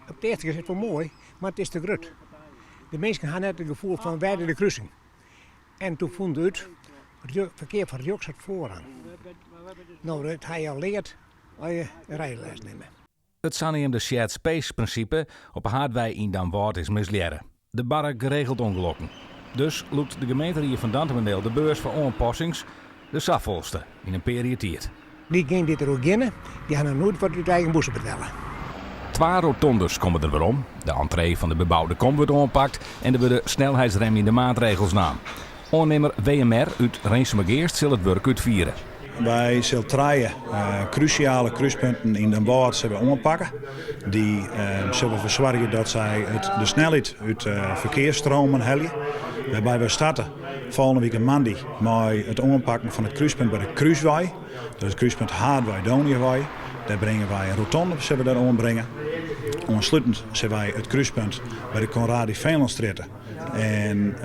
Op de eerste keer is het wel mooi, maar het is te groot. De mensen hadden net het gevoel van wij de kruising. En toen vonden we het verkeer van rechts had voorrang. Nou, dat hij al leert als je rijles nemen. Het sanneem shared space principe op Haardwij in Damwoudt is misleren. De barre geregeld ongelokken. Dus loopt de gemeente hier van Dantemendeel de beurs voor onpassings de safvolste in een periode. Die gaan dit er ook in, die gaan nooit wat uit eigen bossen betalen. 2 rotondes komen er weer om. De entree van de bebouwde kom wordt ompakt en er worden snelheidsrem in de maatregels naam. Ondernemer WMR uit Reensemergeest zal het werk uitvieren. Wij zullen 3 cruciale kruispunten in Den Bosch hebben aanpakken. Die zullen verzorgen dat zij de snelheid uit verkeersstromen helpen. Waarbij we starten volgende week maandag met het aanpakken van het kruispunt bij de Kruiswij. Dat is het kruispunt Haardwij-Doniëwij. Daar brengen wij een rotonde, zullen we daar aanbrengen. Aansluitend zullen wij het kruispunt bij de Conradi-Velenstraat en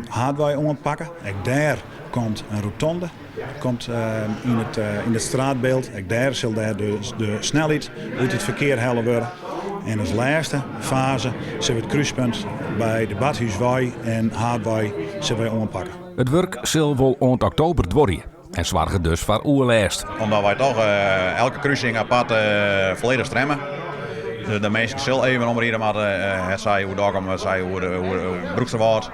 Haardwij aanpakken. Ook daar komt een rotonde. Komt in het straatbeeld. Ook daar zal de snelheid uit het verkeer hellen worden. En als laatste fase zullen we het kruispunt bij de Badhuiswij en Haardwij zullen wij aanpakken. Het werk zal wel eind oktober worden. En zorgen dus voor oerlijst. Omdat wij toch elke kruising apart volledig stremmen. De mensen zullen even omrijden, maar het zij hoe Dokkum, het zij hoe de Broeksterwaard.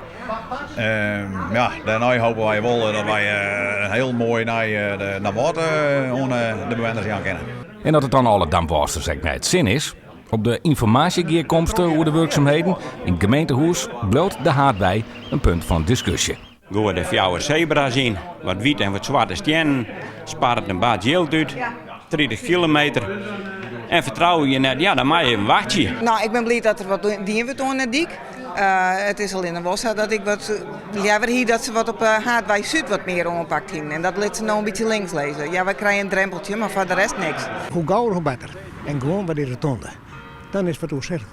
Ja, daarna hopen wij wel dat wij heel mooi naar de Damwoudt de bewoners gaan kennen. En dat het dan alle Damwoudsters echt het zin is. Op de informatiegeerkomsten over de werkzaamheden in het gemeentehuis bloot de Haardwij een punt van discussie. Gooi de fjouwer zebra's in, wat wit en wat zwarte stenen, spaart het een baard geld uit, 30 kilometer. En vertrouw je net, ja, dan mag je even wachten. Nou, ik ben blij dat er wat dien wordt aan de dik. Het is alleen een wossa dat ik wat liever hier dat ze wat op Haardwij Zuid wat meer aanpakt hebben. En dat laat ze nou een beetje links lezen. Ja, we krijgen een drempeltje, maar voor de rest niks. Hoe gauwer, hoe beter. En gewoon bij die rotonde. Dan is het wat zeggen.